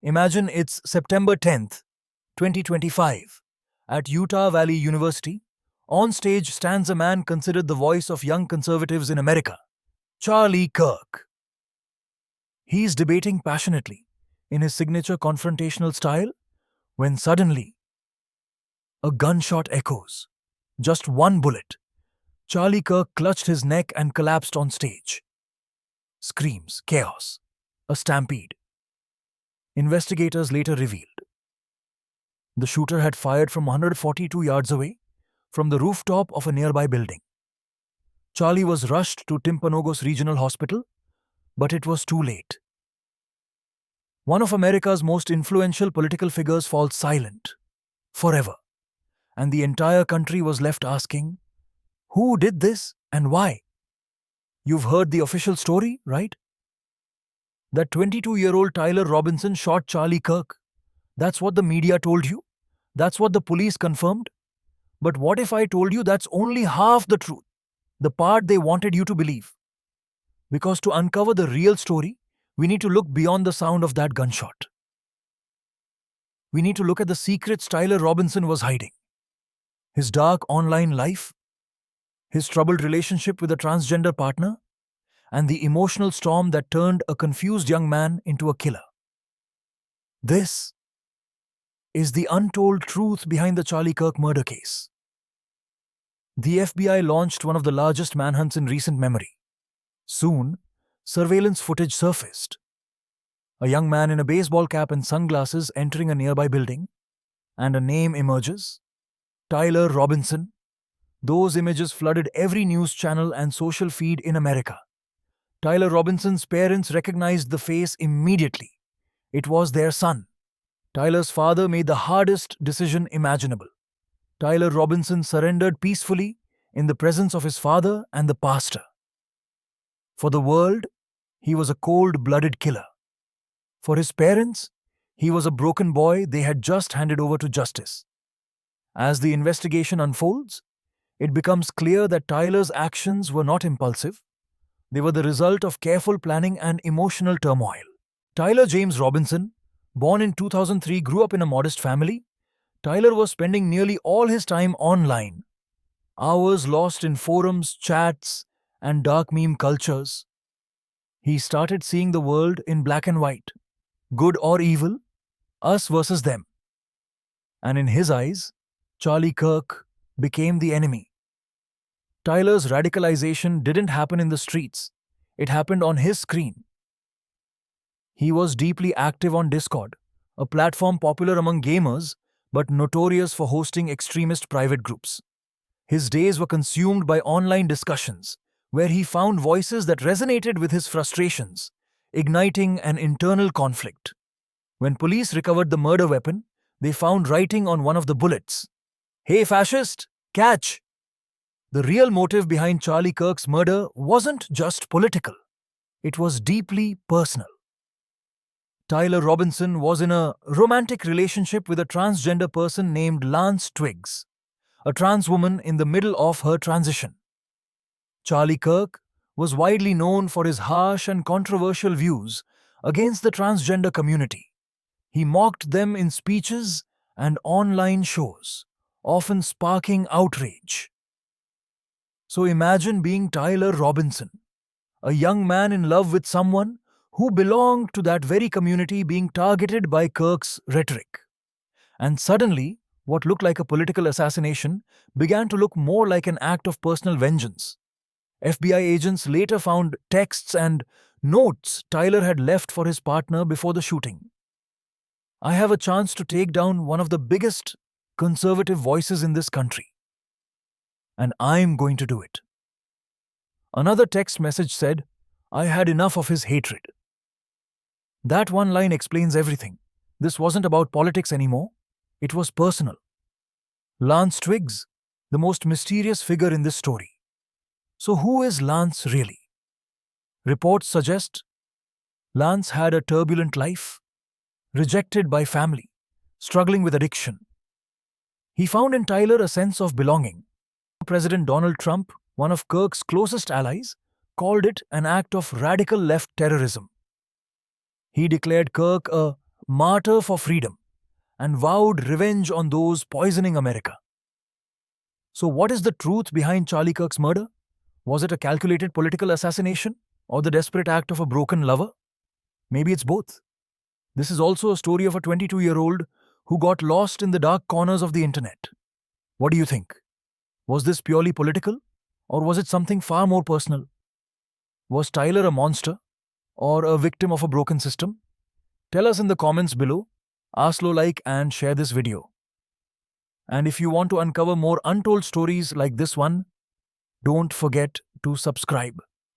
Imagine it's September 10th, 2025. At Utah Valley University, on stage stands a man considered the voice of young conservatives in America, Charlie Kirk. He's debating passionately in his signature confrontational style when suddenly a gunshot echoes. Just one bullet. Charlie Kirk clutched his neck and collapsed on stage. Screams, chaos, a stampede. Investigators later revealed the shooter had fired from 142 yards away from the rooftop of a nearby building. Charlie was rushed to Timpanogos Regional Hospital, but it was too late. One of America's most influential political figures falls silent, forever, and the entire country was left asking, who did this and why? You've heard the official story, right? That 22-year-old Tyler Robinson shot Charlie Kirk. That's what the media told you. That's what the police confirmed. But what if I told you that's only half the truth? The part they wanted you to believe. Because to uncover the real story, we need to look beyond the sound of that gunshot. We need to look at the secrets Tyler Robinson was hiding. His dark online life, his troubled relationship with a transgender partner, and the emotional storm that turned a confused young man into a killer. This is the untold truth behind the Charlie Kirk murder case. The FBI launched one of the largest manhunts in recent memory. Soon, surveillance footage surfaced. A young man in a baseball cap and sunglasses entering a nearby building, and a name emerges: Tyler Robinson. Those images flooded every news channel and social feed in America. Tyler Robinson's parents recognized the face immediately. It was their son. Tyler's father made the hardest decision imaginable. Tyler Robinson surrendered peacefully in the presence of his father and the pastor. For the world, he was a cold-blooded killer. For his parents, he was a broken boy they had just handed over to justice. As the investigation unfolds, it becomes clear that Tyler's actions were not impulsive. They were the result of careful planning and emotional turmoil. Tyler James Robinson, born in 2003, grew up in a modest family. Tyler was spending nearly all his time online, hours lost in forums, chats, and dark meme cultures. He started seeing the world in black and white, good or evil, us versus them. And in his eyes, Charlie Kirk became the enemy. Tyler's radicalization didn't happen in the streets. It happened on his screen. He was deeply active on Discord, a platform popular among gamers but notorious for hosting extremist private groups. His days were consumed by online discussions, where he found voices that resonated with his frustrations, igniting an internal conflict. When police recovered the murder weapon, they found writing on one of the bullets: "Hey fascist, catch!" The real motive behind Charlie Kirk's murder wasn't just political. It was deeply personal. Tyler Robinson was in a romantic relationship with a transgender person named Lance Twiggs, a trans woman in the middle of her transition. Charlie Kirk was widely known for his harsh and controversial views against the transgender community. He mocked them in speeches and online shows, often sparking outrage. So imagine being Tyler Robinson, a young man in love with someone who belonged to that very community, being targeted by Kirk's rhetoric. And suddenly, what looked like a political assassination began to look more like an act of personal vengeance. FBI agents later found texts and notes Tyler had left for his partner before the shooting. I have a chance to take down one of the biggest conservative voices in this country, and I'm going to do it. Another text message said, I had enough of his hatred. That one line explains everything. This wasn't about politics anymore. It was personal. Lance Twiggs, the most mysterious figure in this story. So who is Lance really? Reports suggest Lance had a turbulent life, rejected by family, struggling with addiction. He found in Tyler a sense of belonging. President Donald Trump, one of Kirk's closest allies, called it an act of radical left terrorism. He declared Kirk a martyr for freedom, and vowed revenge on those poisoning America. So, what is the truth behind Charlie Kirk's murder? Was it a calculated political assassination or the desperate act of a broken lover? Maybe it's both. This is also a story of a 22-year-old who got lost in the dark corners of the internet. What do you think? Was this purely political, or was it something far more personal? Was Tyler a monster or a victim of a broken system? Tell us in the comments below, like and share this video. And if you want to uncover more untold stories like this one, don't forget to subscribe.